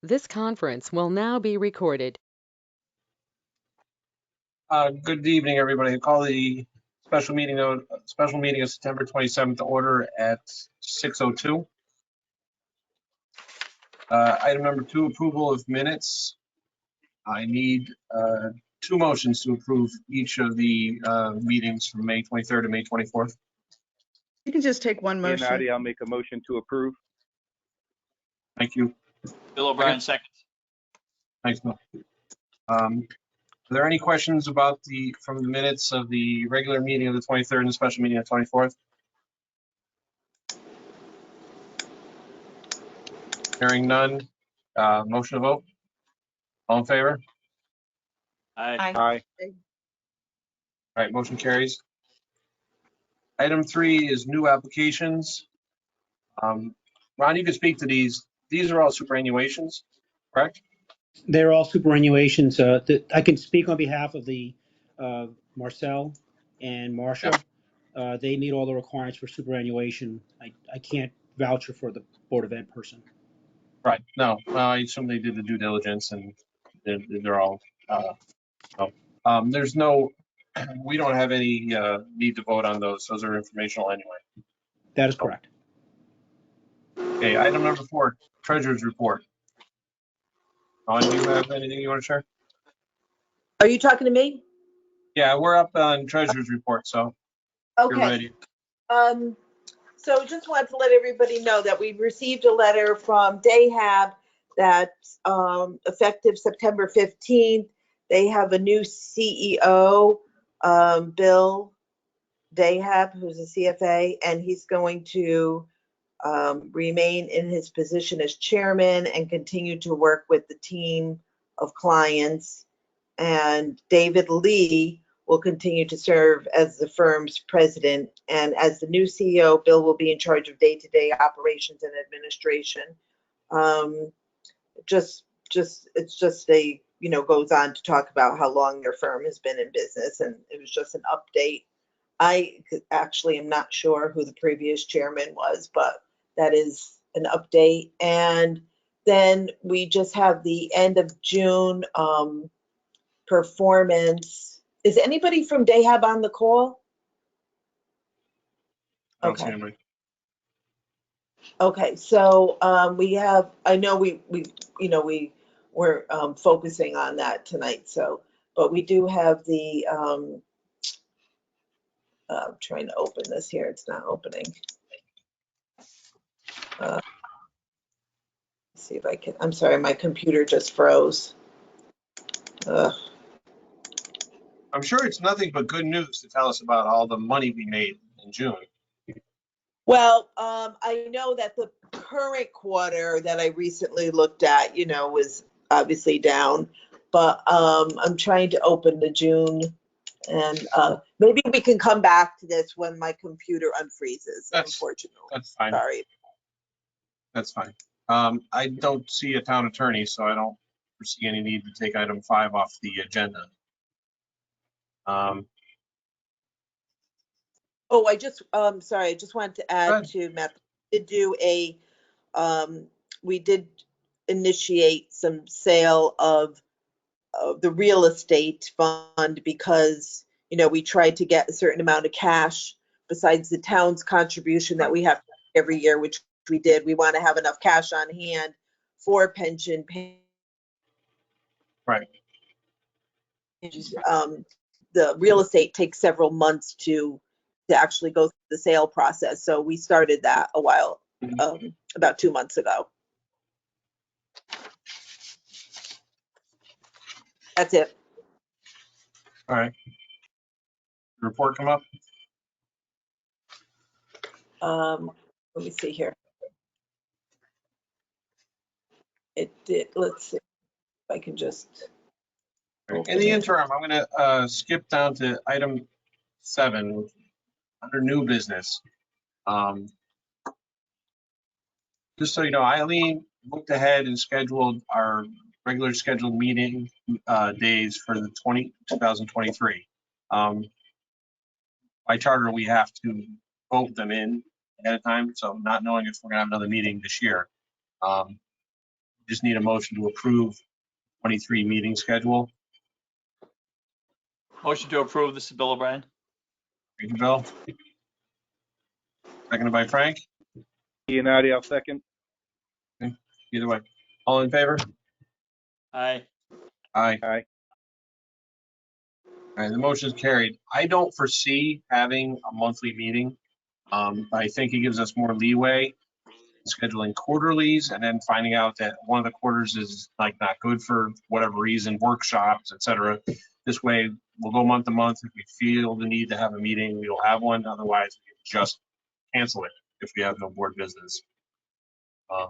This conference will now be recorded. Good evening, everybody. I call the special meeting of September 27th to order at 6:02. Item number 2, approval of minutes. I need 2 motions to approve each of the meetings from May 23rd and May 24th. You can just take one motion. Nadia, I'll make a motion to approve. Thank you. Bill O'Brien, second. Thanks, Bill. Are there any questions about from the minutes of the regular meeting of the 23rd and the special meeting of the 24th? Hearing none. Motion to vote. All in favor? Aye. Aye. All right, motion carries. Item 3 is new applications. Ron, you can speak to these. These are all superannuations, correct? They're all superannuations. I can speak on behalf of the Marcel and Marshall. They meet all the requirements for superannuation. I can't vouch for the Board of Ed person. Right. No, I assume they did the due diligence and they're all. There's no. We don't have any need to vote on those. Those are informational anyway. That is correct. Okay. Item number 4, Treasurer's report. Do you have anything you want to share? Are you talking to me? Yeah, we're up on Treasurer's report, so you're Okay. ready. So just wanted to let everybody know that we received a letter from Dayhab that's effective September 15th. They have a new CEO, Bill Dayhab, who's a CFA, and he's going to remain in his position as chairman and continue to work with the team of clients. And David Lee will continue to serve as the firm's president. And as the new CEO, Bill will be in charge of day-to-day operations and administration. It's just a, goes on to talk about how long their firm has been in business. And it was just an update. I actually am not sure who the previous chairman was, but that is an update. And then we just have the end of June performance. Is anybody from Dayhab on the call? Okay. Okay, so we have, I know we're focusing on that tonight, but we do have the, I'm trying to open this here, it's not opening. See if I can, I'm sorry, my computer just froze. I'm sure it's nothing but good news to tell us about all the money we made in June. Well, I know that the current quarter that I recently looked at, was obviously down, but I'm trying to open the June, and maybe we can come back to this when my computer unfreezes, unfortunately. That's fine. Sorry. That's fine. I don't see a town attorney, so I don't foresee any need to take item 5 off the agenda. Oh, sorry, I just wanted to add to Matt, we did initiate some sale of the real estate fund because, we tried to get a certain amount of cash besides the town's contribution that we have every year, which we did. We want to have enough cash on hand for pension pay. Right. The real estate takes several months to actually go through the sale process. So we started that a while, about 2 months ago. That's it. All right. Report come up? Let me see here. It did. Let's see if I can just. In the interim, I'm going to skip down to item 7 under new business. Just so you know, Eileen looked ahead and scheduled our regular scheduled meeting days for the 2023. By charter, we have to vote them in ahead of time. So not knowing if we're going to have another meeting this year. just need a motion to approve 23 meeting schedule. Motion to approve. This is Bill O'Brien. Thank you, Bill. Seconded by Frank. Iannotti, I'll second. Either way. All in favor? Aye. Aye. Aye. All right, the motion is carried. I don't foresee having a monthly meeting. I think it gives us more leeway scheduling quarterlies and then finding out that one of the quarters is like not good for whatever reason, workshops, et cetera. This way we'll go month to month. If we feel the need to have a meeting, we will have one. Otherwise, we can just cancel it if we have no board business. I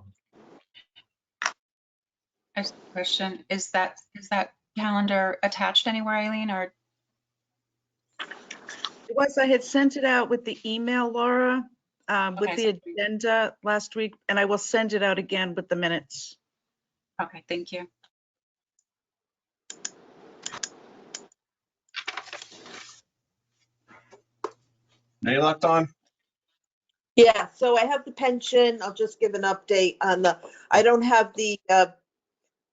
have a question. Is that calendar attached anywhere, Eileen, or? It was, I had sent it out with the email, Laura, with Okay, the agenda last week, and I will send it out again with the minutes. Okay, thank you. Any luck, Dawn? Yeah, so I have the pension. I'll just give an update on I don't have the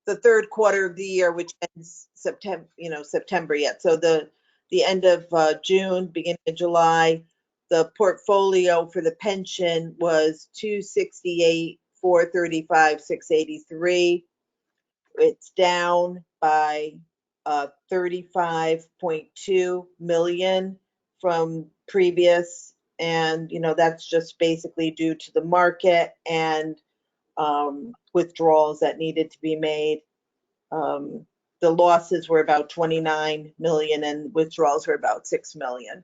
third quarter of the year, which ends September yet. So the end of June, beginning of July, the portfolio for the pension was 268, 435, 683. It's down by 35.2 million from previous. And, that's just basically due to the market and withdrawals that needed to be made. The losses were about 29 million and withdrawals were about 6 million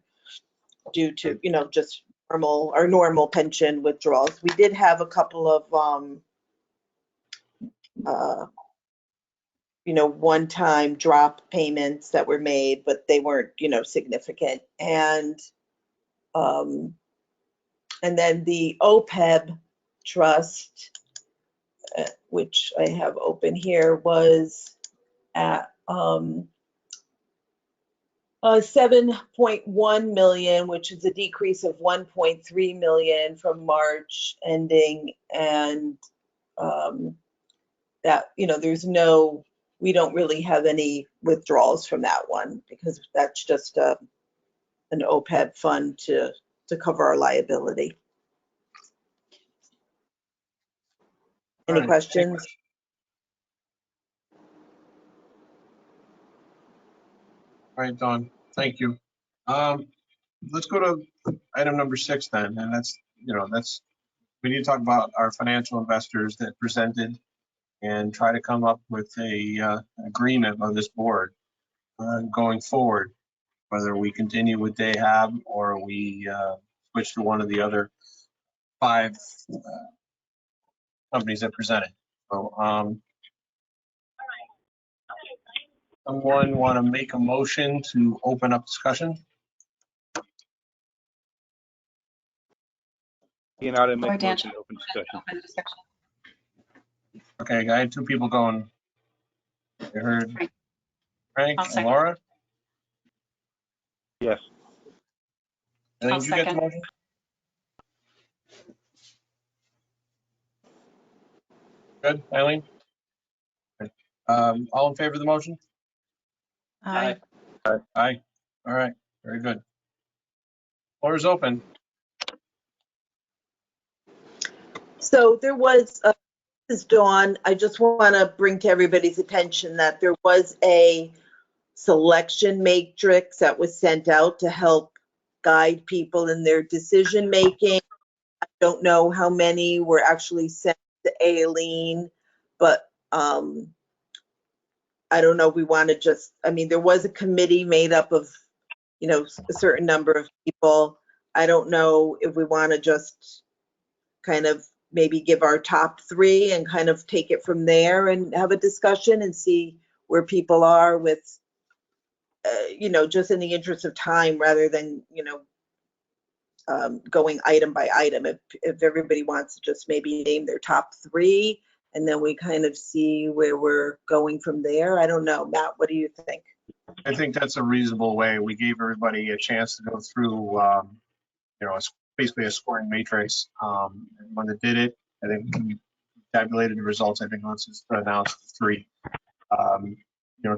due to, just normal pension withdrawals. We did have a couple of, one-time drop payments that were made, but they weren't, significant. And then the OPEB trust, which I have open here, was at 7.1 million, which is a decrease of 1.3 million from March ending. And that, we don't really have any withdrawals from that one because that's just an OPEB fund to cover our liability. Any questions? All right, Dawn, thank you. Let's go to item number 6 then, and that's we need to talk about our financial investors that presented and try to come up with a agreement of this board going forward, whether we continue with DayHab or we switch to one of the other 5 companies that presented. So, someone want to make a motion to open up discussion? Iannotti, make Or a Dan, motion to open discussion. open discussion. Okay, I had 2 people going. I heard Frank. Frank I'll and second. Laura. Yes. And I'll did you get the second. motion? Good, Eileen? Okay. All in favor of the motion? Aye. Aye. All right, very good. Floor is open. So there was, this is Dawn, I just want to bring to everybody's attention that there was a selection matrix that was sent out to help guide people in their decision making. I don't know how many were actually sent to Aileen, but I don't know if we want to just, there was a committee made up of, a certain number of people. I don't know if we want to just kind of maybe give our top 3 and kind of take it from there and have a discussion and see where people are with, just in the interest of time rather than, going item by item. If everybody wants to just maybe name their top 3 and then we kind of see where we're going from there. I don't know. Matt, what do you think? I think that's a reasonable way. We gave everybody a chance to go through, basically a scoring matrix. When they did it, I think we tabulated the results. I think once it's announced 3.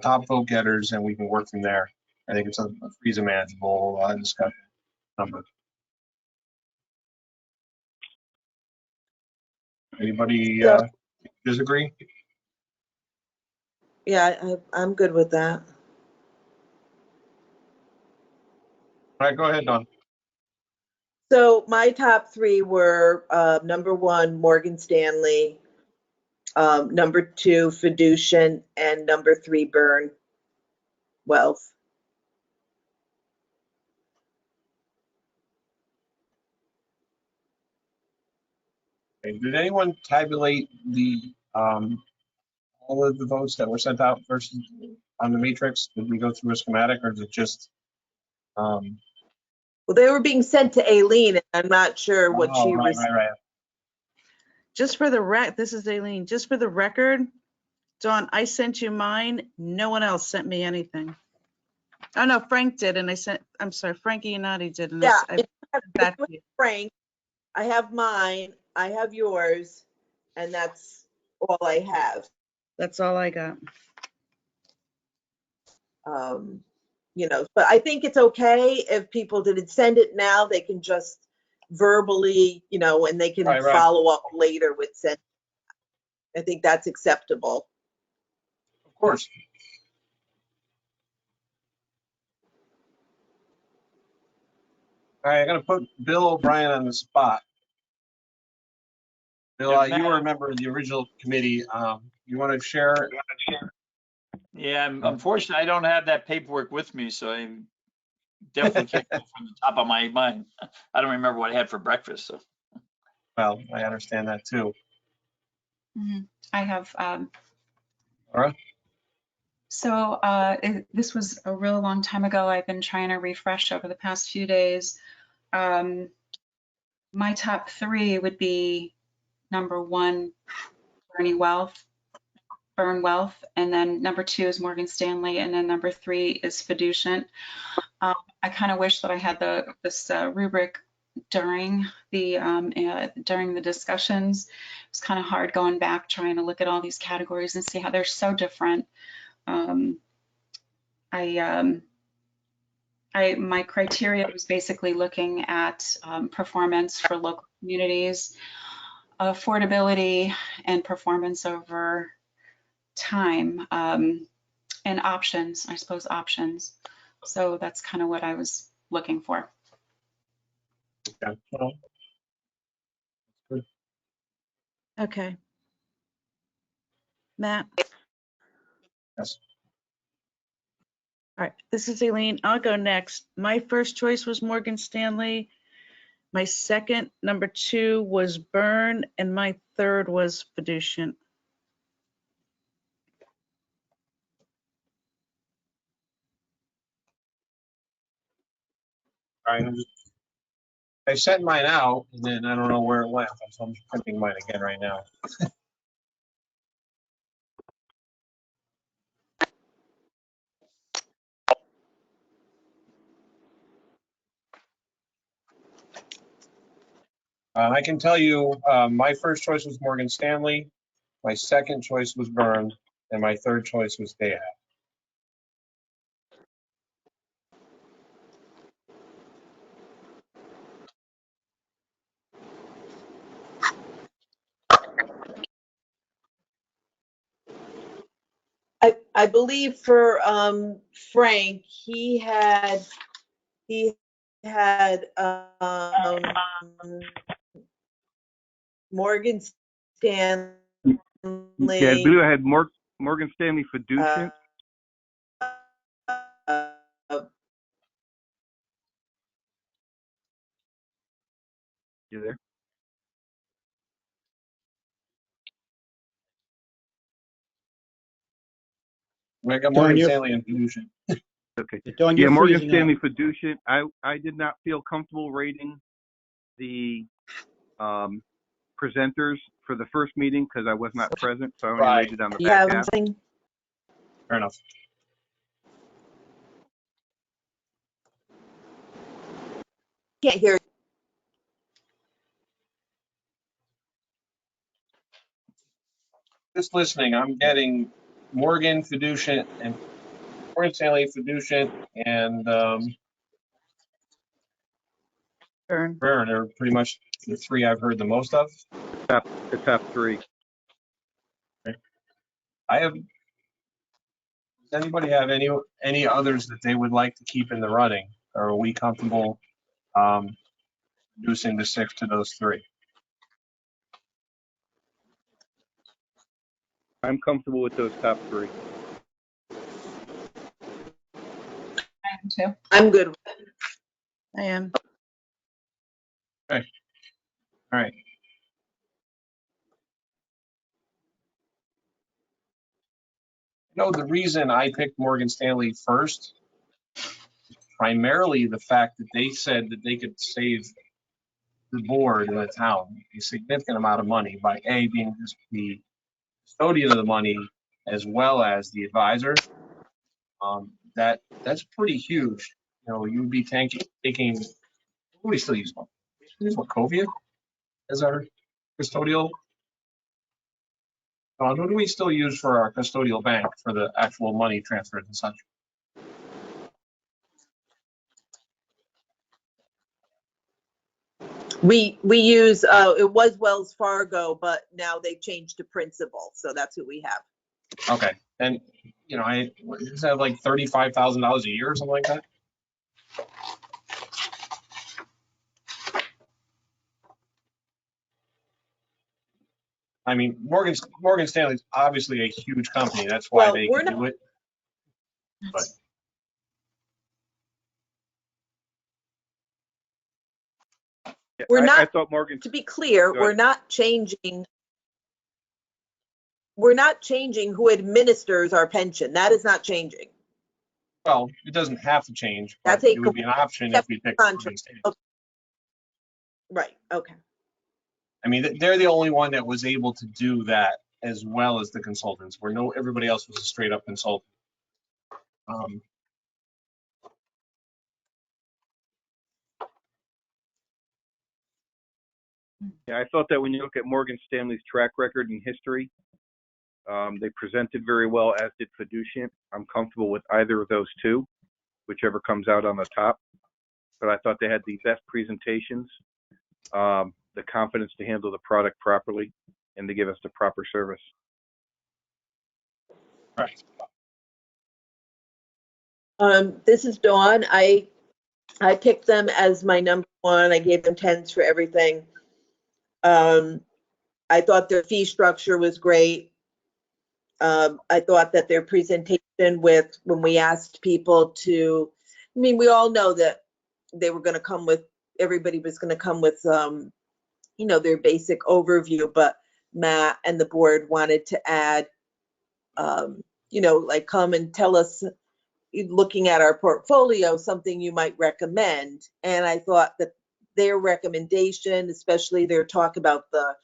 Top vote getters, and we can work from there. I think it's a freeze manageable discussion number. Anybody disagree? Yeah, I'm good with that. All right, go ahead, Don. So my top 3 were number 1, Morgan Stanley, number 2, Fiducian, and number 3, Burn Wealth. Okay, did anyone tabulate all of the votes that were sent out versus on the matrix? Did we go through a schematic, or is it just? Well, they were being sent to Aileen, and I'm not sure what she received. Right. Just for the this is Aileen, just for the record, Dawn, I sent you mine. No one else sent me anything. Oh, no, Frank did, and I'm sorry, Frankie and Nadi did, and Yeah, I it's that with Frank. I have mine, I have yours, and that's all I have. that's all I got. But I think it's okay if people didn't send it now, they can just verbally, and they can Right. follow up later with send. I think that's acceptable. Of course. All right, I'm going to put Bill O'Brien on the spot. Bill, Yeah, you were a member of the original committee. You want to share? Yeah, unfortunately, I don't have that paperwork with me, so I definitely can't go from the top of my mind. I don't remember what I had for breakfast, so. Well, I understand that too. I have, Laura? so this was a real long time ago. I've been trying to refresh over the past few days. My top 3 would be number 1, Burn Wealth, and then number 2 is Morgan Stanley, and then number 3 is Fiducian. I kind of wish that I had this rubric during the discussions. It's kind of hard going back trying to look at all these categories and see how they're so different. My criteria was basically looking at performance for local communities, affordability, and performance over time, and options, I suppose options. So that's kind of what I was looking for. Yeah. Well, good. Okay. Matt? Yes. All right, this is Aileen. I'll go next. My first choice was Morgan Stanley. My second, number 2, was Burn, and my third was Fiducian. All right. I sent mine out, and then I don't know where it went. So I'm printing mine again right now. I can tell you my first choice was Morgan Stanley, my second choice was Burn, and my third choice was Dayab. I believe for Frank, he had Morgan Stanley. Yeah, I believe I had Morgan Stanley Fiducian. You there? I got Dawn, Morgan you're, Stanley and Fiducian. Okay. Dawn, Yeah, you're Morgan freezing Stanley up. Fiducian. I did not feel comfortable rating the presenters for the first meeting because I was not present, so I only Right. rated on the Do you back have half. something? Fair enough. Can't hear you. just listening, I'm getting Morgan, Fiducian, and Morgan Stanley, Fiducian, and Burn. Byrne are pretty much the three I've heard the most of. The top three. Does anybody have any others that they would like to keep in the running? Or are we comfortable reducing the 6 to those 3? I'm comfortable with those top three. I am too. I'm good. I am. All right. No, the reason I picked Morgan Stanley first, primarily the fact that they said that they could save the board and the town a significant amount of money by being the custodian of the money as well as the advisor. That's pretty huge. You know, you would be taking. What do we still use? We use Wachovia as our custodial. What do we still use for our custodial bank for the actual money transfers and such? We use, it was Wells Fargo, but now they've changed to Principal, so that's who we have. Okay, and you know, is that like $35,000 a year or something like that? I mean, Morgan Stanley's obviously a huge company. That's why Well, they we're can not- do it. But We're I not, thought Morgan. to be clear, Go we're ahead. not changing who administers our pension. That is not changing. well, it doesn't have to change, but That's a it would be an option if we pick Morgan contract. Stanley. Okay. Right, okay. I mean, they're the only one that was able to do that as well as the consultants, where everybody else was a straight up consultant. Yeah, I thought that when you look at Morgan Stanley's track record and history, they presented very well, as did Fiducian. I'm comfortable with either of those two, whichever comes out on the top. But I thought they had the best presentations, the confidence to handle the product properly, and to give us the proper service. Right. This is Dawn. I picked them as my number one. I gave them 10s for everything. I thought their fee structure was great. I thought that their presentation when we asked people to, I mean, we all know that they were going to come with, everybody was going to come with, you know, their basic overview, but Matt and the board wanted to add, you know, like come and tell us, looking at our portfolio, something you might recommend. And I thought that their recommendation, especially their talk about the,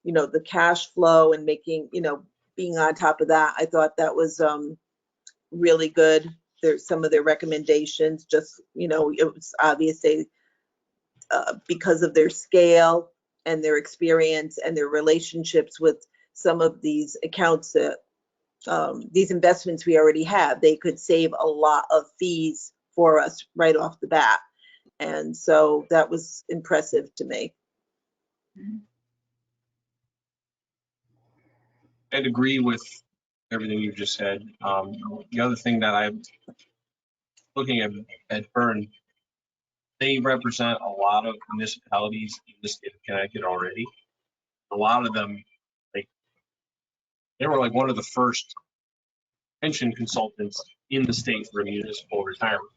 you know, the cash flow and making, you know, being on top of that, I thought that was really good. There's some of their recommendations, just, you know, it was obvious they, because of their scale and their experience and their relationships with some of these accounts that these investments we already have, they could save a lot of fees for us right off the bat. And so that was impressive to me. I'd agree with everything you just said. The other thing that I'm looking at Byrne, they represent a lot of municipalities in the state of Connecticut already. A lot of them, they were like one of the first pension consultants in the state for municipal retirement,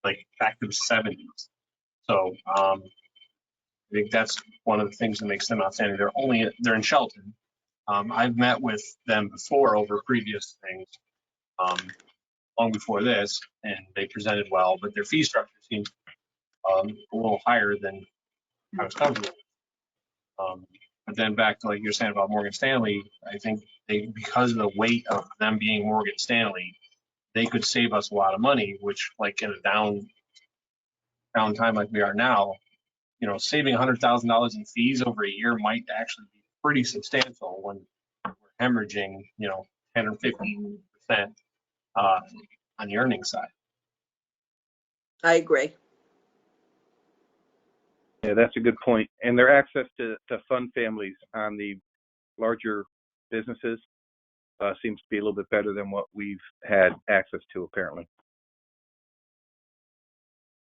like back to the 70s. So I think that's one of the things that makes them outstanding. They're in Shelton. I've met with them before over previous things, long before this, and they presented well, but their fee structure seems a little higher than I was comfortable with. But then back to like you're saying about Morgan Stanley, I think because of the weight of them being Morgan Stanley, they could save us a lot of money, which like in a down time like we are now, you know, saving $100,000 in fees over a year might actually be pretty substantial when we're hemorrhaging, 10 or 15% on the earnings side. I agree. Yeah, that's a good point. And their access to fund families on the larger businesses seems to be a little bit better than what we've had access to, apparently.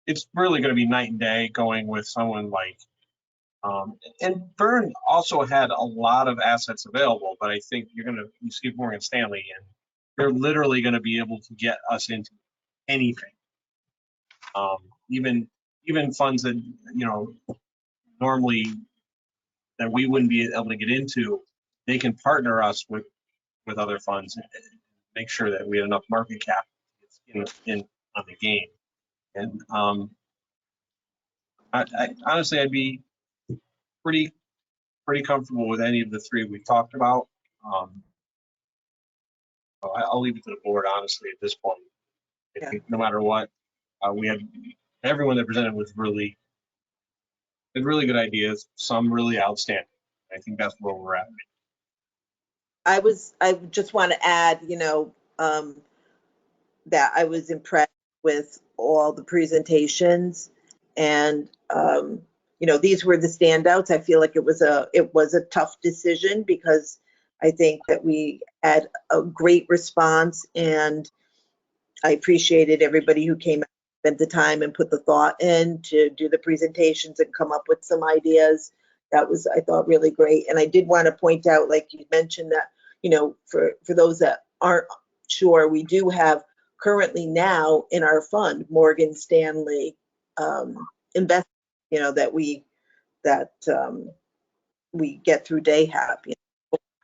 It's really going to be night and day going with someone like, and Byrne also had a lot of assets available, but I think you skip Morgan Stanley, and they're literally going to be able to get us into anything. Even funds that, normally that we wouldn't be able to get into, they can partner us with other funds and make sure that we have enough market cap in on the game. And I honestly, I'd be pretty comfortable with any of the three we've talked about. I'll leave it to the board, honestly, at this point. I think no matter what, we had everyone that presented with really good ideas, some really outstanding. I think that's where we're at. I just want to add, that I was impressed with all the presentations, and these were the standouts. I feel like it was a tough decision because I think that we had a great response, and I appreciated everybody who came out, spent the time and put the thought in to do the presentations and come up with some ideas. That was, I thought, really great. And I did want to point out, like you mentioned, that, for those that aren't sure, we do have currently now in our fund Morgan Stanley investment, that we get through DayHab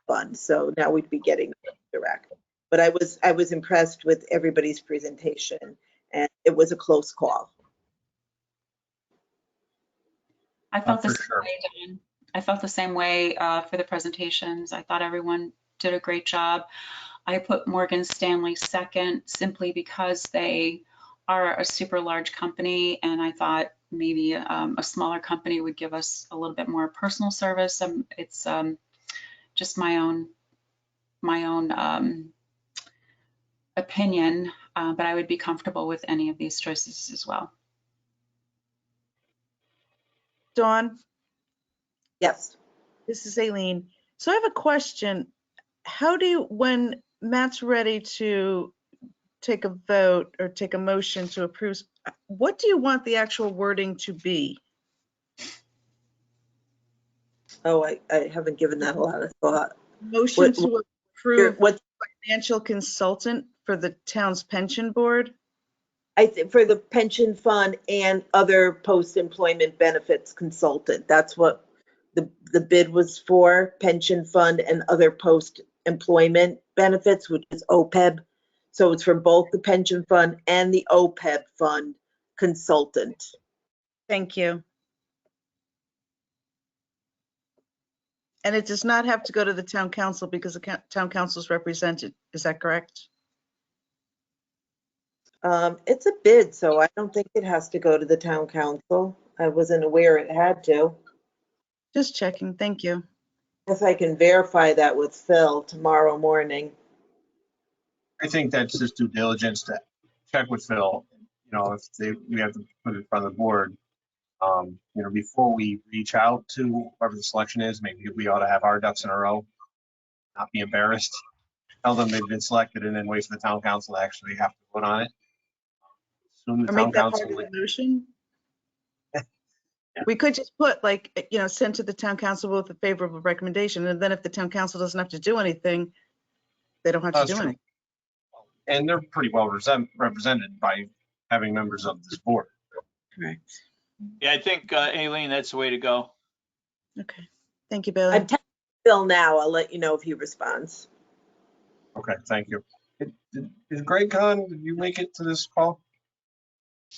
fund. So now we'd be getting direct. But I was impressed with everybody's presentation, and it was a close call. I felt the For same sure. way, Dawn. I felt the same way for the presentations. I thought everyone did a great job. I put Morgan Stanley second simply because they are a super large company, and I thought maybe a smaller company would give us a little bit more personal service. It's just my own opinion, but I would be comfortable with any of these choices as well. Dawn, Yes. this is Aileen. So I have a question. When Matt's ready to take a vote or take a motion to approve, what do you want the actual wording to be? Oh, I haven't given that a lot of thought. Motion to approve What financial consultant for the town's pension board? I think for the pension fund and other post-employment benefits consultant, that's what the bid was for, pension fund and other post-employment benefits, which is OPEB. So it's for both the pension fund and the OPEB fund consultant. Thank you. And it does not have to go to the town council because the town council is represented. Is that correct? It's a bid, so I don't think it has to go to the town council. I wasn't aware it had to. Just checking. Thank you. If I can verify that with Phil tomorrow morning. I think that's just due diligence to check with Phil. If we have to put it in front of the board, before we reach out to whoever the selection is, maybe we ought to have our ducks in a row, not be embarrassed, tell them they've been selected, and then wait for the town council to actually have to vote on it. Soon the Or town make that part council, of the motion? We could just put send to the town council with a favorable recommendation. And then if the town council doesn't have to do anything, they don't have to That's do true. anything. And they're pretty well represented by having members of this board. Correct. Yeah, I think, Aileen, that's the way to go. Okay. Thank you, Bailey. I'm texting Phil now. I'll let you know if he responds. Okay, thank you. Is Greg Kahn, did you make it to this call?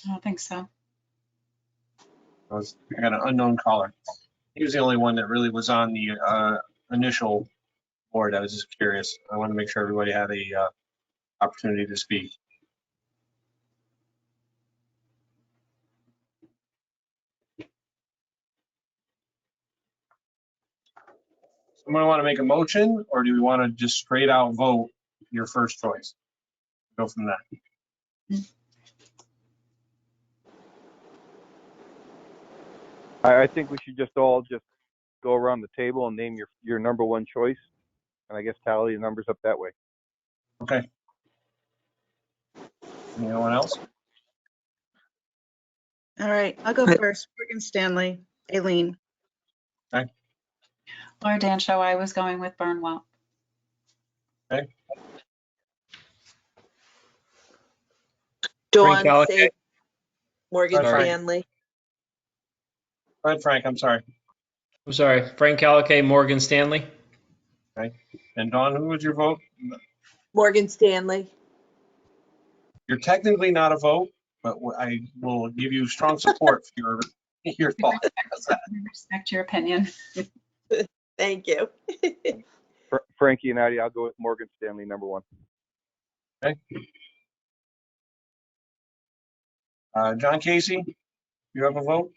I don't think so. I got an unknown caller. He was the only one that really was on the initial board. I was just curious. I want to make sure everybody had a opportunity to speak. Someone want to make a motion, or do we want to just straight out vote your first choice? Go from that. I think we should just all just go around the table and name your number one choice, and I guess tally the numbers up that way. Okay. Anyone else? All right, I'll go first. Morgan Stanley, Aileen. Laura Dan Show, I was going with Burnwell. Dawn, Gallagher. say Morgan Sorry. Stanley. Go ahead, Frank. I'm sorry. I'm sorry, Frank Caliquet, Morgan Stanley. And Dawn, who was your vote? Morgan Stanley. You're technically not a vote, but I will give you strong support for your thought. I respect your opinion. Thank you. Frankie and I'll go with Morgan Stanley, number one. Okay. John Casey, you have a vote?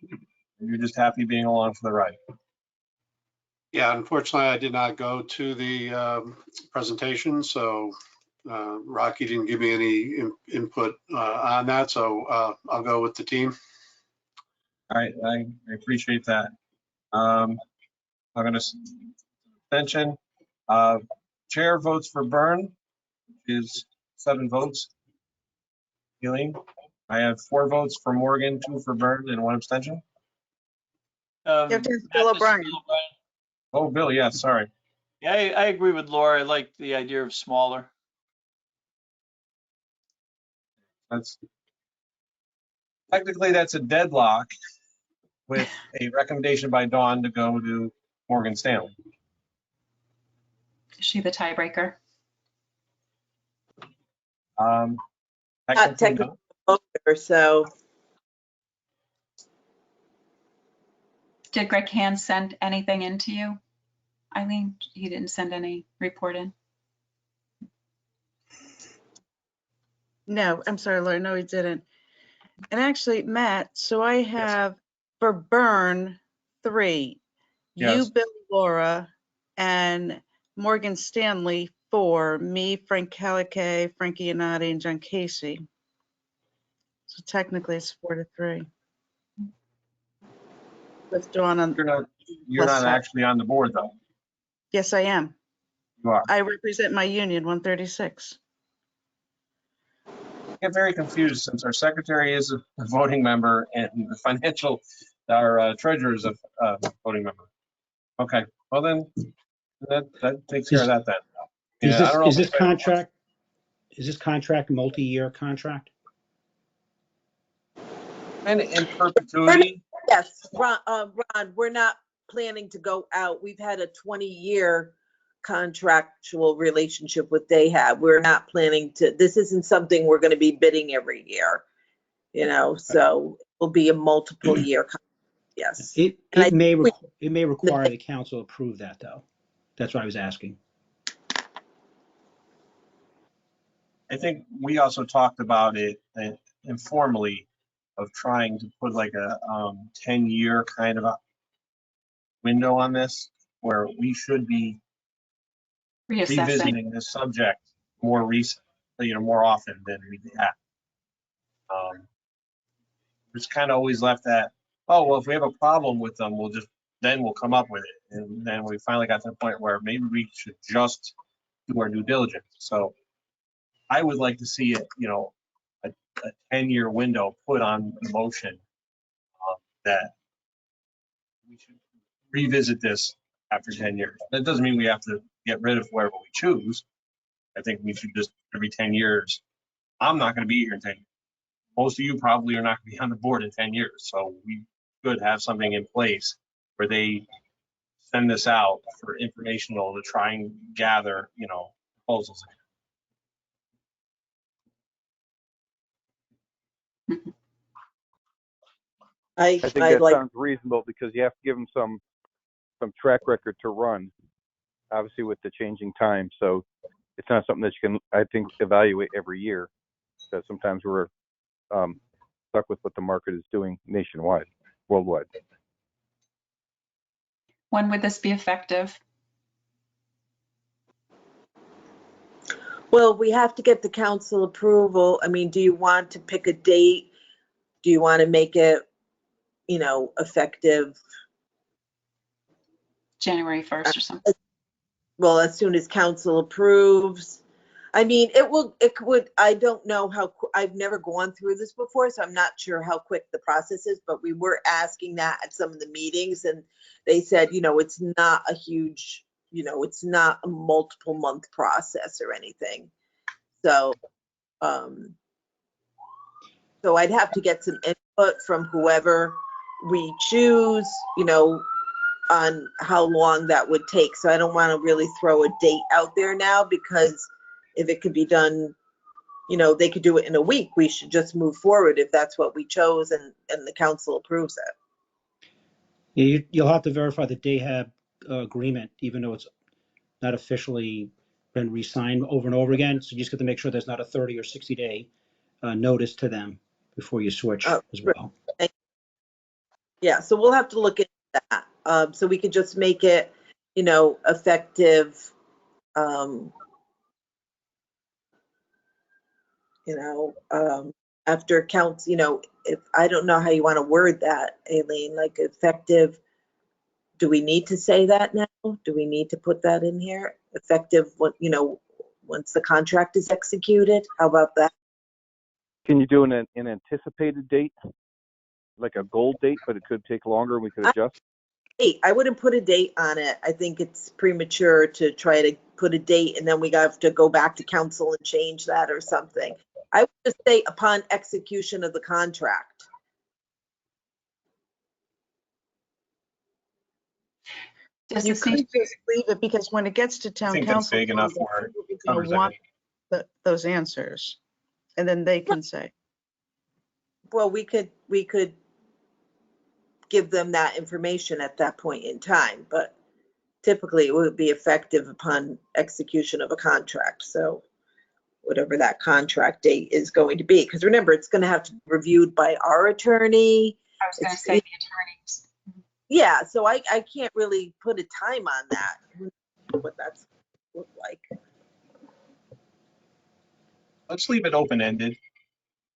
You're just happy being along for the ride. Yeah, unfortunately, I did not go to the presentation, so Rocky didn't give me any input on that, so I'll go with the team. All right, I appreciate that. I'm going to mention chair votes for Byrne is 7 votes. Eileen, I have 4 votes for Morgan, 2 for Byrne, and 1 abstention. You have to ask Bill O'Brien. Oh, Bill, yeah, sorry. Yeah, I agree with Laura. I like the idea of smaller. That's a deadlock with a recommendation by Dawn to go to Morgan Stanley. Is she the tiebreaker? Not Technically technically not. voter, so Did Greg Hand send anything in to you, Eileen? He didn't send any report in. No, I'm sorry, Laura. No, he didn't. And actually, Matt, so I have for Byrne 3, you, Yes. Bill, Laura, and Morgan Stanley 4, me, Frank Caliquet, Frankie Yanati, and John Casey. So technically it's 4-3. With Dawn on. You're plus not actually on the board, though. Yes, I am. You are. I represent my union, 136. I get very confused since our secretary is a voting member and the our treasurer is a voting member. Okay, well then, that takes care of that then. Is Yeah, I don't know this if anybody is this contract a multi-year contract? And in perpetuity. yes, Ron, we're not planning to go out. We've had a 20-year contractual relationship with Dayhab. We're not planning to, this isn't something we're going to be bidding every year, so it'll be a multiple year. Yes. It may require the council approve that, though. That's what I was asking. I think we also talked about it informally of trying to put like a 10-year kind of a window on this, where we should be revisiting this subject more more often than we have. It's kind of always left at, oh, well, if we have a problem with them, we'll come up with it. And then we finally got to the point where maybe we should just do our due diligence. So I would like to see it, a 10-year window put on the motion that we should revisit this after 10 years. That doesn't mean we have to get rid of whatever we choose. I think we should just every 10 years. I'm not going to be here in 10 years. Most of you probably are not going to be on the board in 10 years. So we could have something in place where they send this out for informational to try and gather, proposals. I think that sounds reasonable because you have to give them some track record to run, obviously with the changing time. So it's not something that you can, I think, evaluate every year, because sometimes we're stuck with what the market is doing worldwide. When would this be effective? Well, we have to get the council approval. I mean, do you want to pick a date? Do you want to make it, effective? January 1st or something. Well, as soon as council approves. I mean, I don't know I've never gone through this before, so I'm not sure how quick the process is, but we were asking that at some of the meetings, and they said, it's not a huge, it's not a multiple month process or anything. So, so I'd have to get some input from whoever we choose, on how long that would take. So I don't want to really throw a date out there now, because if it could be done, they could do it in a week. We should just move forward if that's what we chose and the council approves it. Yeah, you'll have to verify the DAHAB agreement, even though it's not officially been re-signed over and over again. So you just have to make sure there's not a 30 or 60 day notice to them before you switch as well. Yeah, so we'll have to look at that. So we could just make it, effective, after counts, if, I don't know how you want to word that, Aileen, like effective. Do we need to say that now? Do we need to put that in here? Effective, once the contract is executed? How about that? Can you do an anticipated date, like a goal date, but it could take longer and we could adjust? I wouldn't put a date on it. I think it's premature to try to put a date and then we have to go back to council and change that or something. I would just say upon execution of the contract. Does You this need could just leave it, because when it gets to I town think that's council, big enough people where it are covers gonna want everything. those answers, and then they can say. Well, we could give them that information at that point in time, but typically it would be effective upon execution of a contract. So whatever that contract date is going to be, because remember, it's going to have to be reviewed by our attorney. I was going to say the attorneys. Yeah, so I can't really put a time on that, what that's look like. Let's leave it open-ended,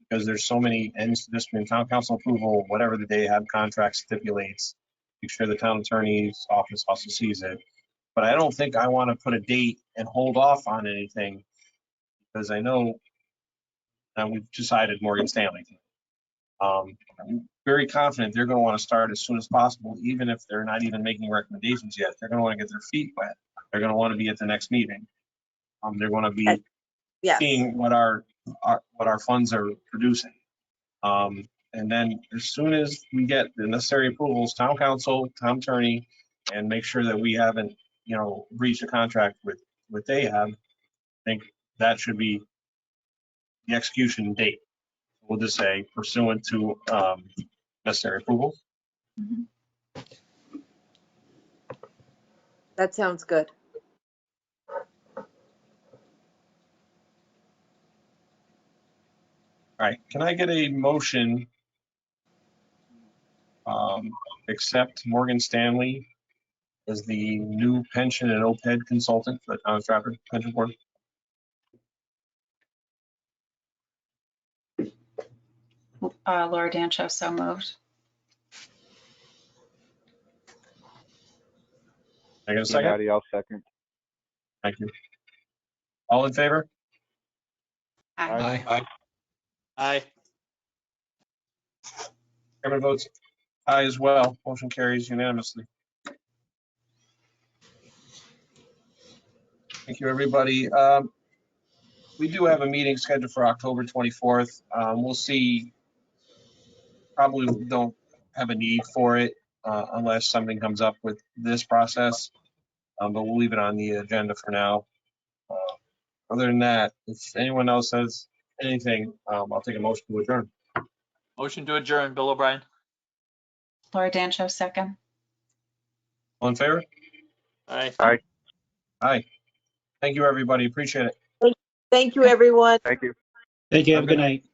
because there's so many ends to this, town council approval, whatever the DAHAB contract stipulates. Make sure the town attorney's office also sees it. But I don't think I want to put a date and hold off on anything, because I know that we've decided Morgan Stanley. I'm very confident they're going to want to start as soon as possible, even if they're not even making recommendations yet. They're going to want to get their feet wet. They're going to want to be at the next meeting. They're going to be Yes. seeing what our funds are producing. And then as soon as we get the necessary approvals, town council, town attorney, and make sure that we haven't, breached a contract with DAHAB, I think that should be the execution date. We'll just say pursuant to necessary approvals. Mhm. That sounds good. All right, can I get a motion accept Morgan Stanley as the new pension and OPEB consultant for the town of Stratford Pension Board? Laura Dancho, so moved. Can I get a second? Maddie, I'll second. Thank you. All in favor? Aye. Aye. Aye. Chairman votes aye as well. Motion carries unanimously. Thank you, everybody. We do have a meeting scheduled for October 24th. We'll see. Probably don't have a need for it unless something comes up with this process, but we'll leave it on the agenda for now. Other than that, if anyone else has anything, I'll take a motion to adjourn. Motion to adjourn, Bill O'Brien. Laura Dancho, second. All in favor? Aye. Aye. Aye. Thank you, everybody. Appreciate it. Thank you, everyone. Thank you. Thank you. Have a Have a good good night.